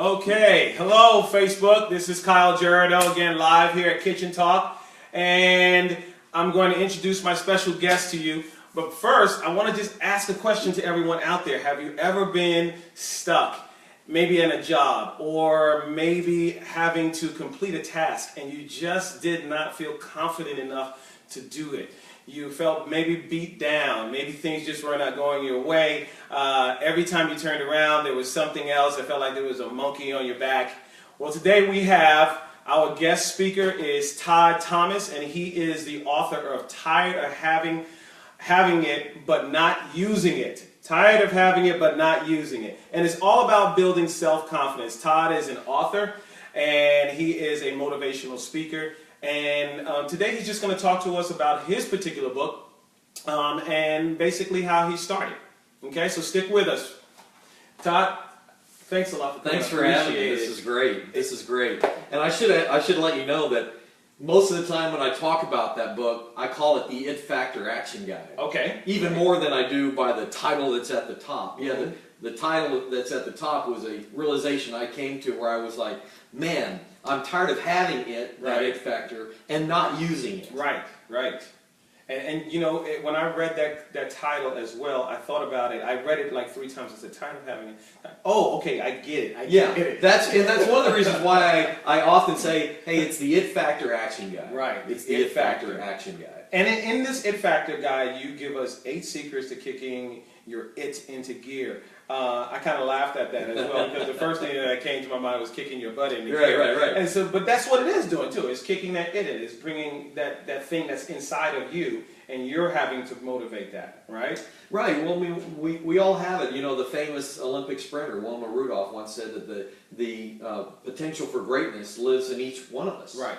Okay, hello Facebook. This is Kyle Gerardo again, live here at Kitchen Talk, and I'm going to introduce my special guest to you. But first, I want to just ask a question to everyone out there. Have you ever been stuck, maybe in a job, or maybe having to complete a task, and you just did not feel confident enough to do it? You felt maybe beat down, maybe things just were not going your way. Every time you turned around, there was something else. It felt like there was a monkey on your back. Well, today we have our guest speaker is Todd Thomas, and he is the author of Tired of Having It But Not Using It. Tired of having it but not using it. And it's all about building self-confidence. Todd is an author, and he is a motivational speaker. And today he's just going to talk to us about his particular book and basically how he started. Okay, so stick with us. Todd, thanks a lot for coming. Thanks for having me. This is great. This is great. And I should let you know that most of the time when I talk about that book, I call it the It Factor Action Guide. Okay. Even more than I do by the title that's at the top. Yeah, the title that's at the top was a realization I came to where I was like, man, I'm tired of having it, that It Factor, and not using it. Right, right. And you know, when I read that title as well, I thought about it. I read it like 3 times. I said, tired of having it. Oh, okay, I get it. I get it. That's one of the reasons why I often say, hey, it's the It Factor Action Guide. Right. It's the It Factor Action Guide. And in this It Factor Guide, you give us 8 secrets to kicking your it into gear. I kind of laughed at that as well because the first thing that came to my mind was kicking your butt into gear. Right. And so, but that's what it is doing too. It's kicking that it in. It's bringing that thing that's inside of you, and you're having to motivate that, right? Right. Well, we all have it. You know, the famous Olympic sprinter Wilma Rudolph once said that the potential for greatness lives in each one of us. Right.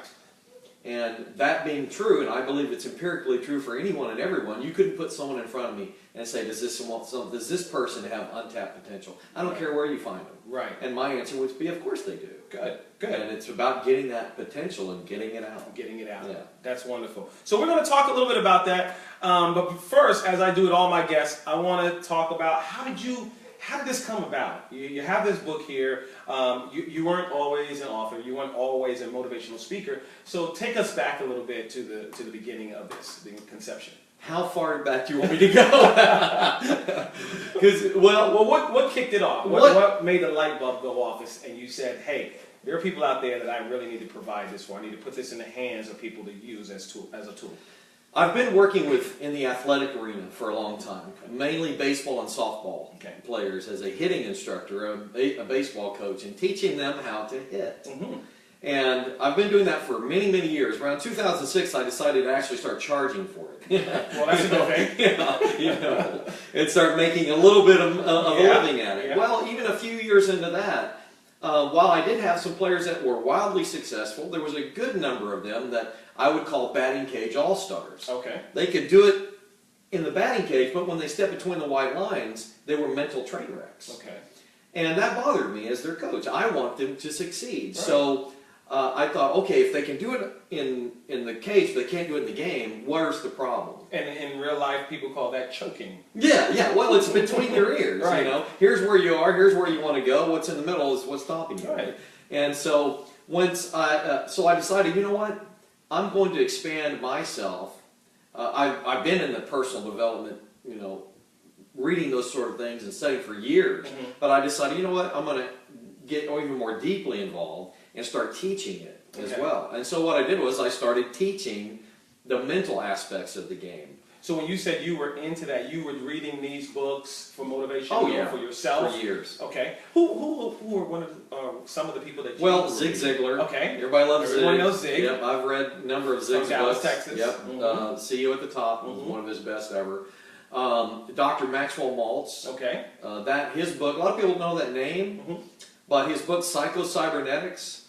And that being true, and I believe it's empirically true for anyone and everyone, you couldn't put someone in front of me and say, does this person have untapped potential? I don't care where you find them. Right. And my answer would be, of course they do. Good. And it's about getting that potential and getting it out. Getting it out. Yeah. That's wonderful. So we're going to talk a little bit about that. But first, as I do with all my guests, I want to talk about how did this come about? You have this book here. You weren't always an author. You weren't always a motivational speaker. So take us back a little bit to the beginning of this, the conception. How far back do you want me to go? Because what kicked it off? What made the light bulb go off? And you said, hey, there are people out there that I really need to provide this for. I need to put this in the hands of people to use as a tool. I've been working in the athletic arena for a long time, mainly baseball and softball players as a hitting instructor, a baseball coach, and teaching them how to hit. Mm-hmm. And I've been doing that for many, many years. Around 2006, I decided to actually start charging for it. Well, that's a good thing. And start making a little bit of a living at it. Yeah. Well, even a few years into that, while I did have some players that were wildly successful, there was a good number of them that I would call batting cage all-stars. Okay. They could do it in the batting cage, but when they stepped between the white lines, they were mental train wrecks. Okay. And that bothered me as their coach. I want them to succeed. Right. So I thought, okay, if they can do it in the cage, but they can't do it in the game, where's the problem? And in real life, people call that choking. Yeah. Well, it's between your ears. Right. You know, here's where you are. Here's where you want to go. What's in the middle is what's stopping you. Right. And so once I decided, you know what, I'm going to expand myself. I've been in the personal development, reading those sort of things and studying for years. Mm-hmm. But I decided, you know what, I'm going to get even more deeply involved and start teaching it as well. And so what I did was I started teaching the mental aspects of the game. So when you said you were into that, you were reading these books for motivation for yourself? For years. Okay. Who were some of the people that you Well, Zig Ziglar. Okay. Everybody loves Zig. Everyone knows Zig. Yep, I've read a number of Zig's Dallas, books. Texas. Yep. Mm-hmm. See You at the Top was one of his best ever. Dr. Maxwell Maltz. Okay. His book, a lot of people know that name, but his book Psycho-Cybernetics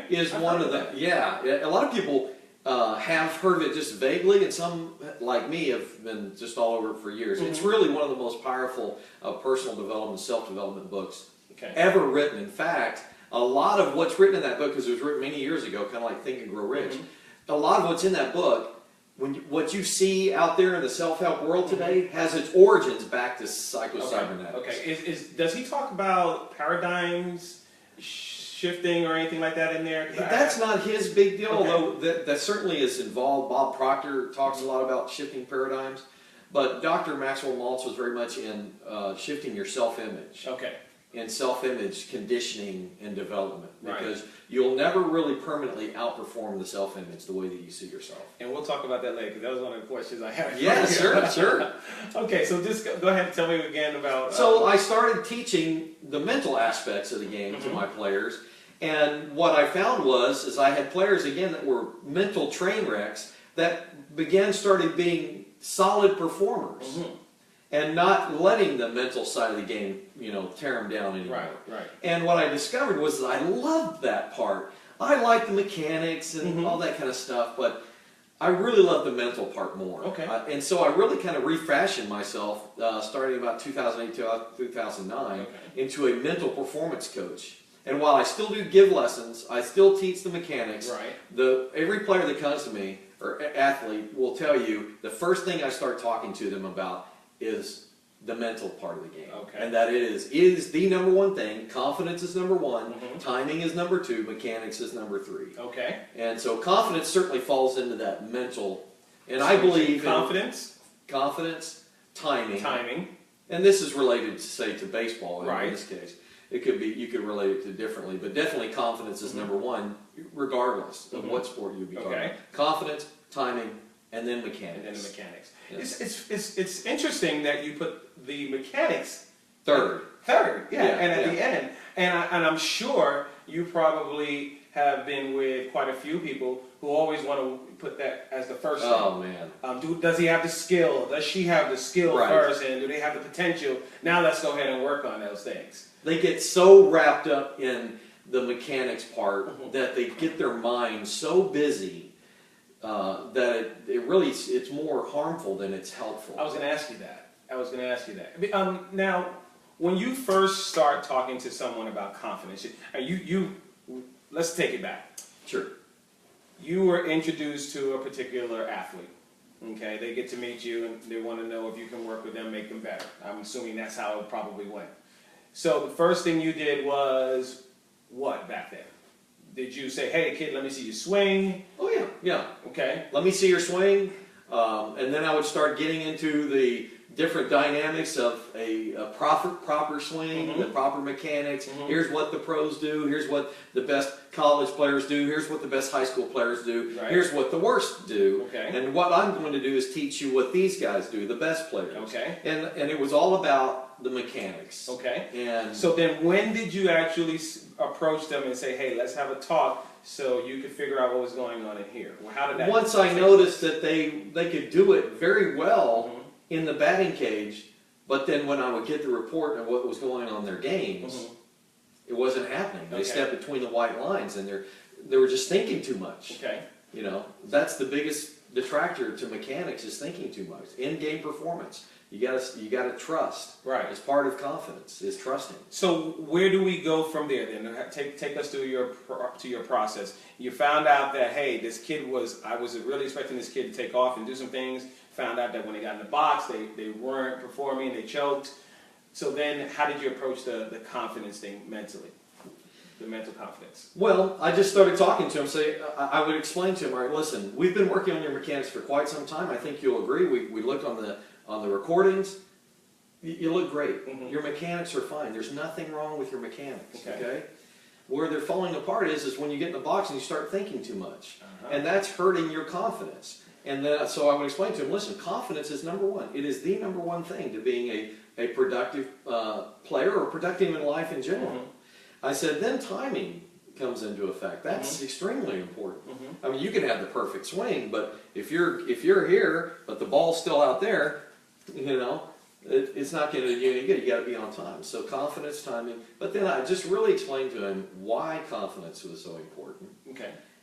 is one of the, a lot of people have heard of it just vaguely, and some, like me, have been just all over it for years. Mm-hmm. It's really one of the most powerful personal development, self-development books ever written. In fact, a lot of what's written in that book, because it was written many years ago, kind of like Think and Grow Rich, a lot of what's in that book, what you see out there in the self-help world today, has its origins back to psycho-cybernetics. Okay. Does he talk about paradigms shifting or anything like that in there? That's not his big deal, although that certainly is involved. Bob Proctor talks a lot about shifting paradigms, but Dr. Maxwell Maltz was very much in shifting your self-image. Okay. And self-image conditioning and development, because right. you'll never really permanently outperform the self-image the way that you see yourself. And we'll talk about that later, because that was one of the questions I had. Yeah, sure. Okay, so just go ahead and tell me again about... So I started teaching the mental aspects of the game to my players, and what I found is I had players, again, that were mental train wrecks that started being solid performers. And not letting the mental side of the game, tear them down anymore. Right. And what I discovered was that I loved that part. I liked the mechanics and all that kind of stuff, but I really loved the mental part more. Okay. And so I really kind of refashioned myself, starting about 2008 to 2009, into a mental performance coach. And while I still do give lessons, I still teach the mechanics. Right. Every player that comes to me, or athlete, will tell you the first thing I start talking to them about is the mental part of the game. And that is the number one thing. Confidence is number one, timing is number two, mechanics is number three. Okay. And so confidence certainly falls into that mental, and I believe confidence, timing, and this is related, say, to baseball in this case. It could be, you could relate it to differently, but definitely confidence is number one, regardless of what sport you'd be talking about. Confidence, timing, and then mechanics. It's interesting that you put the mechanics third, and at the end, and I'm sure you probably have been with quite a few people who always want to put that as the first thing. Oh man! Does he have the skill? Does she have the skill first? And do they have the potential? Now let's go ahead and work on those things. They get so wrapped up in the mechanics part that they get their mind so busy. That it's more harmful than it's helpful. I was going to ask you that. Now, when you first start talking to someone about confidence, let's take it back. Sure. You were introduced to a particular athlete. Okay, they get to meet you and they want to know if you can work with them, make them better. I'm assuming that's how it probably went. So the first thing you did was what back then? Did you say, hey, kid, let me see you swing? Oh, yeah. Okay. Let me see your swing. And then I would start getting into the different dynamics of a proper swing, the proper mechanics. Here's what the pros do. Here's what the best college players do. Here's what the best high school players do. Here's what the worst do. And what I'm going to do is teach you what these guys do, the best players. And it was all about the mechanics. And so then when did you actually approach them and say, hey, let's have a talk so you could figure out what was going on in here? Well, how did that Once I noticed that they could do it very well in the batting cage, but then when I would get the report of what was going on in their games, it wasn't happening. They stepped between the white lines and they were just thinking too much. That's the biggest detractor to mechanics, is thinking too much. In-game performance. You gotta trust. It's part of confidence, is trusting. So where do we go from there then? Take us through your process. You found out that, hey, I was really expecting this kid to take off and do some things. Found out that when they got in the box, they weren't performing, they choked. So then how did you approach the confidence thing mentally? The mental confidence. Well, I just started talking to him. I would explain to him, all right, listen, we've been working on your mechanics for quite some time. I think you'll agree. We looked on the recordings. You look great. Your mechanics are fine. There's nothing wrong with your mechanics. Okay? Where they're falling apart is when you get in the box and you start thinking too much. And that's hurting your confidence. And so I would explain to him, listen, confidence is number one. It is the number one thing to being a productive player, or productive in life in general. I said, then timing comes into effect. That's extremely important. I mean, you can have the perfect swing, but if you're here, but the ball's still out there, it's not going to do any good. You got to be on time. So confidence, timing. But then I just really explained to him why confidence was so important.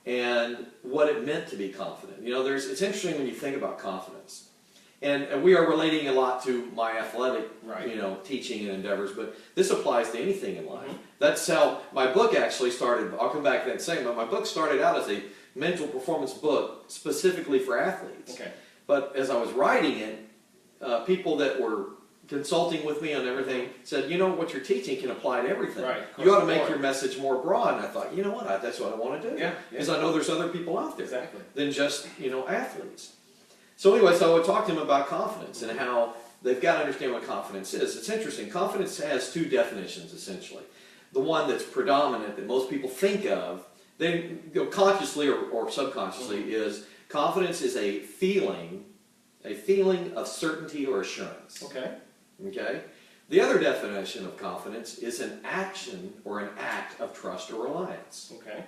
And what it meant to be confident. It's interesting when you think about confidence. And we are relating a lot to my athletic, teaching and endeavors, but this applies to anything in life. That's how my book actually started. I'll come back to that in a second, but my book started out as a mental performance book specifically for athletes. But as I was writing it, people that were consulting with me on everything, said, you know, what you're teaching can apply to everything. Right. You ought to make your message more broad. And I thought, you know what, that's what I want to do. Yeah. Because I know there's other people out there Exactly. than just, you know, athletes. So anyway, so I would talk to them about confidence and how they've got to understand what confidence is. It's interesting. Confidence has two definitions, essentially. The one that's predominant that most people think of, they consciously or subconsciously, is confidence is a feeling of certainty or assurance. Okay. Okay? The other definition of confidence is an action or an act of trust or reliance. Okay.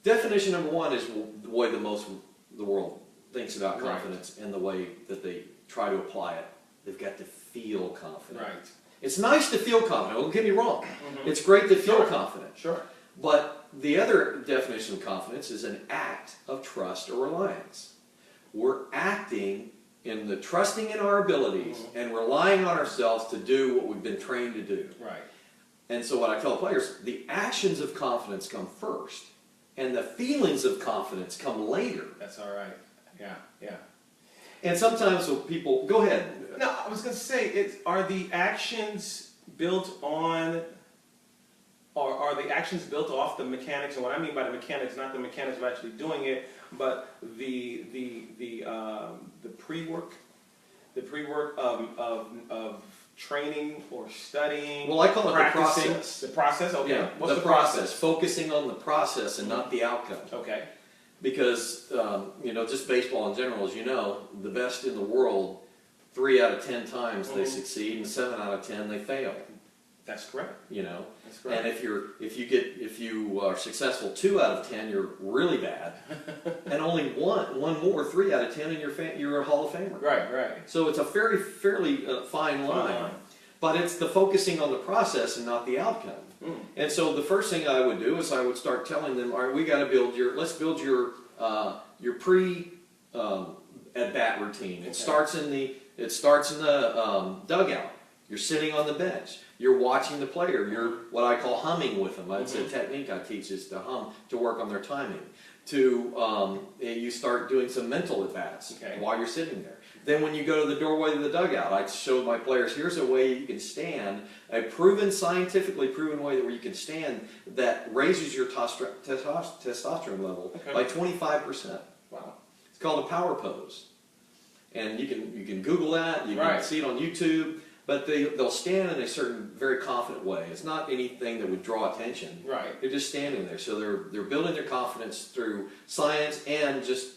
Definition number one is the way the world thinks about confidence and the way that they try to apply it. They've got to feel confident. Right. It's nice to feel confident, don't get me wrong. It's great to feel confident. Sure. But the other definition of confidence is an act of trust or reliance. We're acting in the trusting in our abilities and relying on ourselves to do what we've been trained to do. Right. And so what I tell players, the actions of confidence come first, and the feelings of confidence come later. That's all right. Yeah, yeah. And sometimes people, go ahead. No, I was going to say, are the actions built on, or are the actions built off the mechanics? And what I mean by the mechanics, not the mechanics of actually doing it, but the pre-work, of training or studying. Well, I call it practicing. the process. The process. Okay. Yeah, What's the process. Focusing on the process and not the outcome. Okay. Because you know, just baseball in general, as you know, the best in the world, 3 out of 10 times they succeed, and 7 out of 10 they fail. That's correct. You know, that's correct. And if you are successful 2 out of 10, you're really bad, and only one more 3 out of 10, and you're a Hall of Famer. Right, right. So it's a fairly fine line, but it's the focusing on the process and not the outcome. And so the first thing I would do is I would start telling them, all right, we got to let's build your pre at bat routine. It starts in the dugout. You're sitting on the bench. You're watching the player. You're what I call humming with them. It's a technique I teach, is to hum, to work on their timing. You start doing some mental at bats while you're sitting there. Then when you go to the doorway of the dugout, I show my players, here's a way you can stand, a scientifically proven way where you can stand that raises your testosterone level by 25%. Wow. It's called a power pose. And you can Google that, you can see it on YouTube, but they'll stand in a certain very confident way. It's not anything that would draw attention. Right. They're just standing there. So they're building their confidence through science and just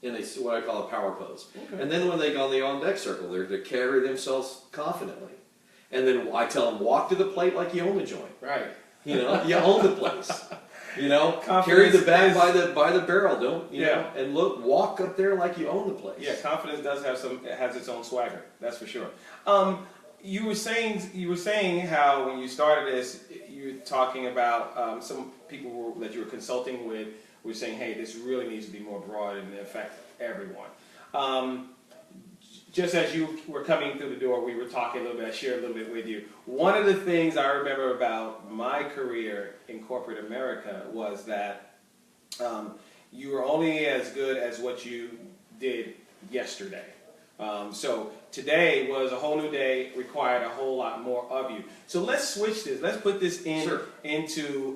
in what I call a power pose. And then when they go on the on-deck circle, they're to carry themselves confidently. And then I tell them, walk to the plate like you own the joint. Right. You know, you own the place. You know, carry the bag by the barrel, don't you know? And walk up there like you own the place. Yeah, confidence does has its own swagger. That's for sure. You were saying how when you started this, you were talking about some people that you were consulting with. We're saying, hey, this really needs to be more broad and affect everyone. Just as you were coming through the door, we were talking a little bit, I shared a little bit with you. One of the things I remember about my career in corporate America was that you were only as good as what you did yesterday. So today was a whole new day, required a whole lot more of you. So let's switch this. Let's put this into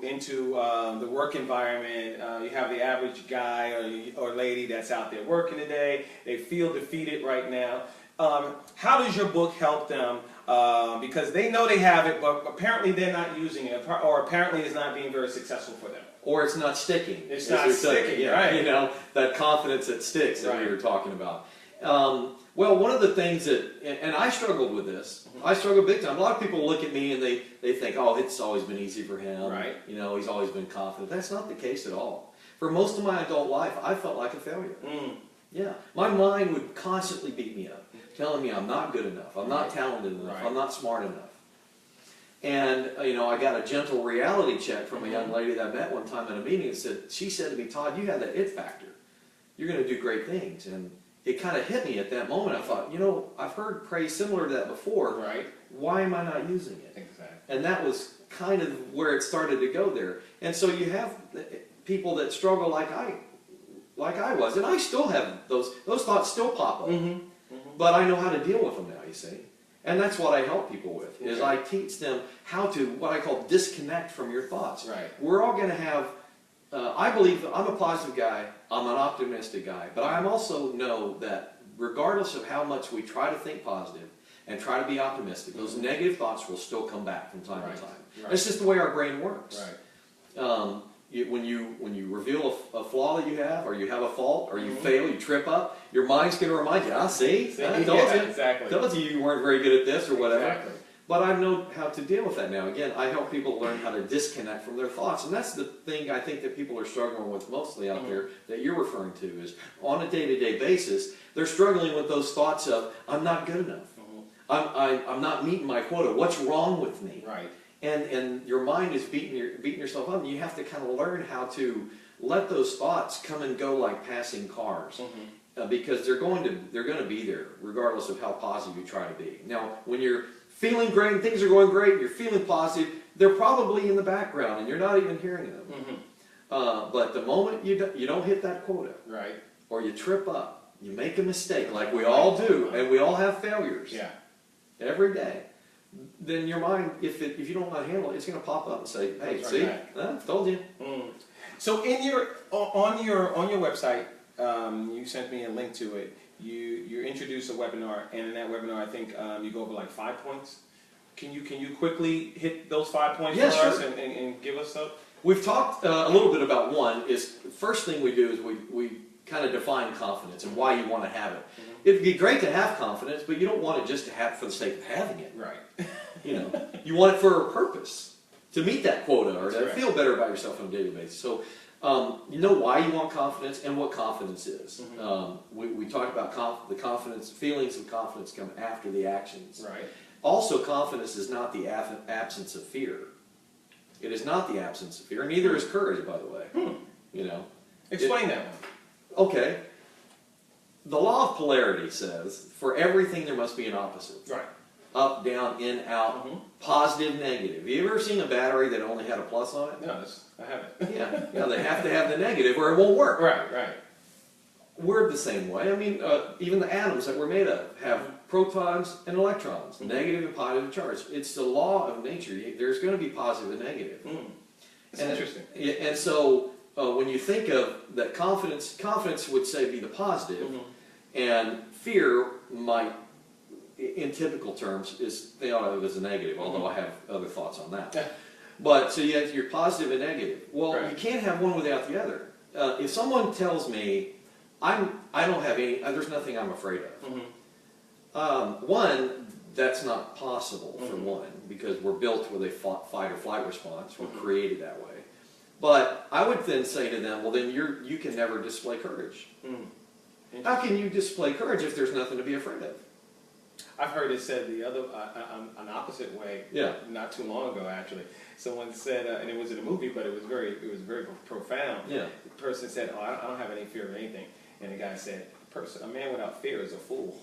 the work environment. You have the average guy or lady that's out there working today. They feel defeated right now. How does your book help them? Because they know they have it, but apparently they're not using it, or apparently it's not being very successful for them. Or it's not sticking. It's not sticking, right? You know, that confidence that sticks that we were talking about. Well, one of the things that, and I struggled with this, I struggled big time. A lot of people look at me and they think, oh, it's always been easy for him. Right. You know, he's always been confident. That's not the case at all. For most of my adult life, I felt like a failure. Yeah. My mind would constantly beat me up, telling me I'm not good enough, I'm not talented enough, I'm not smart enough. And, you know, I got a gentle reality check from a young lady that I met one time at a meeting and she said to me, Todd, you have that it factor. You're going to do great things. And it kind of hit me at that moment. I thought, you know, I've heard praise similar to that before. Right. Why am I not using it? Exactly. And that was kind of where it started to go there. And so you have people that struggle like I was, and I still have those thoughts still pop up. But I know how to deal with them now. You see, And that's what I help people with, is I teach them how to, what I call disconnect from your thoughts. Right. We're all going to have, I believe, I'm a positive guy, I'm an optimistic guy, but I also know that regardless of how much we try to think positive and try to be optimistic, those negative thoughts will still come back from time to time. Right. It's just the way our brain works. Right. When you reveal a flaw that you have, or you have a fault, or you fail, you trip up, your mind's going to remind you, see, I told you, exactly. told you weren't very good at this or whatever. Exactly. But I know how to deal with that now. Again, I help people learn how to disconnect from their thoughts. And that's the thing I think that people are struggling with mostly out there that you're referring to, is on a day-to-day basis, they're struggling with those thoughts of, I'm not good enough. I'm not meeting my quota. What's wrong with me? Right. And your mind is beating yourself up, and you have to kind of learn how to let those thoughts come and go like passing cars, because they're going to be there regardless of how positive you try to be. Now, when you're feeling great and things are going great, you're feeling positive, they're probably in the background and you're not even hearing them. But the moment you don't hit that quota, right, or you trip up, you make a mistake, like we all do, and we all have failures. Yeah. Every day. Then your mind, if you don't know how to handle it, it's going to pop up and say, "Hey, see, I told you." So on your website, you sent me a link to it. You introduce a webinar, and in that webinar, I think you go over like 5 points. Can you quickly hit those 5 points for us and give us some? We've talked a little bit about one. Is the first thing we do is we kind of define confidence and why you want to have it. It'd be great to have confidence, but you don't want it just to have for the sake of having it. Right. You want it for a purpose, to meet that quota, or to right. feel better about yourself on a daily basis. So you know why you want confidence and what confidence is. We talked about the confidence, feelings of confidence come after the actions. Right. Also, confidence is not the absence of fear. It is not the absence of fear, and neither is courage, by the way. Explain that one. Okay. The law of polarity says, for everything there must be an opposite. Right. Up, down, in, out, positive, negative. Have you ever seen a battery that only had a plus on it? No, I haven't. Yeah, they have to have the negative or it won't work. Right, right. We're the same way. I mean, even the atoms that we're made of have protons and electrons, negative and positive charge. It's the law of nature. There's going to be positive and negative. It's interesting. And so when you think of that, confidence would say be the positive, and fear might, in typical terms, is thought of as a negative, although I have other thoughts on that. But so you have your positive and negative. Well, you can't have one without the other. If someone tells me, I don't have any, there's nothing I'm afraid of. One, that's not possible for one, because we're built with a fight or flight response. We're created that way. But I would then say to them, well, then you can never display courage. How can you display courage if there's nothing to be afraid of? I've heard it said the other, an opposite way. Yeah. Not too long ago, actually, someone said, and it was in a movie, but it was very profound. Yeah. The person said, "Oh, I don't have any fear of anything," and the guy said, "A man without fear is a fool."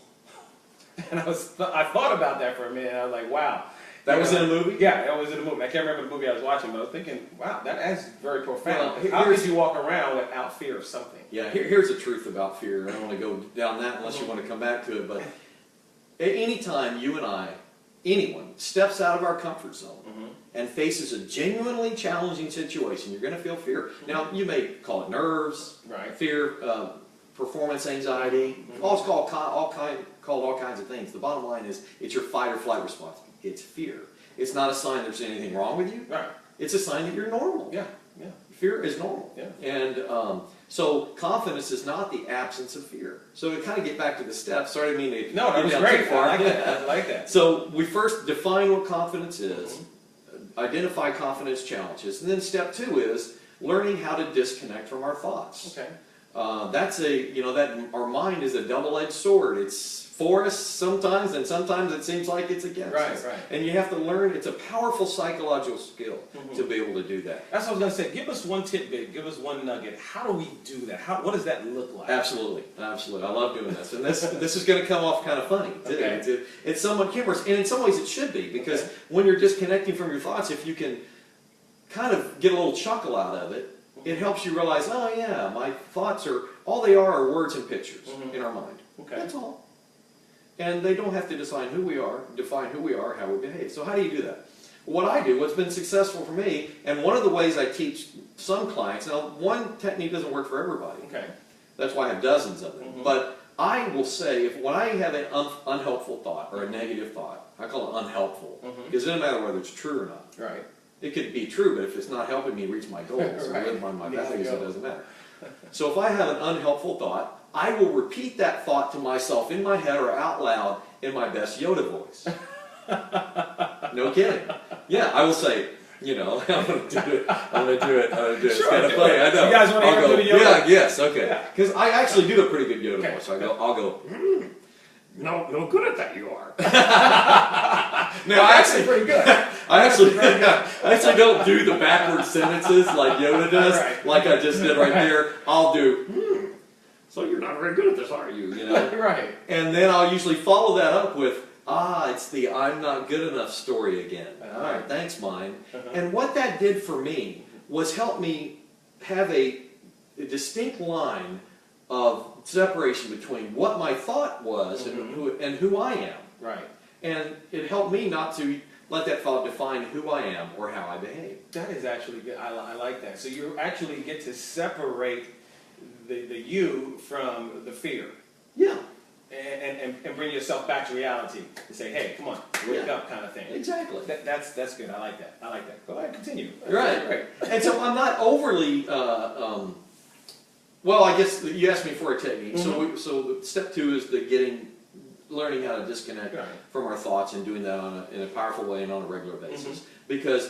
And I thought about that for a minute. And I was like, "Wow." That was in a movie? Yeah, that was in a movie. I can't remember the movie I was watching, but I was thinking, wow, that is very profound. Well, how could you walk around without fear of something? Yeah, here's the truth about fear. I don't want to go down that unless you want to come back to it. But any time you and anyone, steps out of our comfort zone and faces a genuinely challenging situation, you're going to feel fear. Now, you may call it nerves, fear, performance anxiety, all kinds of things. The bottom line is it's your fight or flight response. It's fear. It's not a sign there's anything wrong with you. Right. It's a sign that you're normal. Yeah. Yeah. Fear is normal. Yeah. And so confidence is not the absence of fear. So to kind of get back to the steps, sorry, I didn't mean to. No, that was great. I like that. I like that. So we first define what confidence is, identify confidence challenges, and then step 2 is learning how to disconnect from our thoughts. Okay. That's that our mind is a double-edged sword. It's for us sometimes, and sometimes it seems like it's against us. Right. And you have to learn. It's a powerful psychological skill to be able to do that. That's what I was going to say. Give us one tidbit. Give us one nugget. How do we do that? What does that look like? Absolutely, absolutely. I love doing this, and this is going to come off kind of funny too. Okay. It's somewhat humorous, and in some ways it should be, because when you're disconnecting from your thoughts, if you can kind of get a little chuckle out of it, it helps you realize, oh yeah, my thoughts all they are words and pictures in our mind. Okay. That's all. and they don't have to define who we are, how we behave. So how do you do that? What I do, what's been successful for me, and one of the ways I teach some clients, now one technique doesn't work for everybody. Okay. That's why I have dozens of them. But I will say, when I have an unhelpful thought or a negative thought, I call it unhelpful, because it doesn't matter whether it's true or not. Right. It could be true, but if it's not helping me reach my goals or live by my values, it doesn't matter. So if I have an unhelpful thought, I will repeat that thought to myself in my head or out loud in my best Yoda voice. No kidding. Yeah, I will say, I'm going to do it. I'm going to do it. It's Sure, kind of funny. I know. You guys want to hear the Yoda? Yeah, yes, okay. Because I actually do a pretty good Yoda voice. I'll go, no good at that you are. No, actually pretty good. I actually don't do the backward sentences like Yoda does, like I just did right there. I'll do, so you're not very good at this, are you? Right. And then I'll usually follow that up with, it's the I'm not good enough story again. All right, thanks, mine. And what that did for me was help me have a distinct line of separation between what my thought was and who I am. Right. And it helped me not to let that thought define who I am or how I behave. That is actually good. I like that. So you actually get to separate the you from the fear. Yeah. And bring yourself back to reality and say, hey, come on, wake up, kind of thing. Exactly. That's good. I like that. Go ahead, continue. Right. Great. And so I'm not overly. Well, I guess you asked me for a technique. So step 2 is learning how to disconnect from our thoughts and doing that in a powerful way and on a regular basis. Because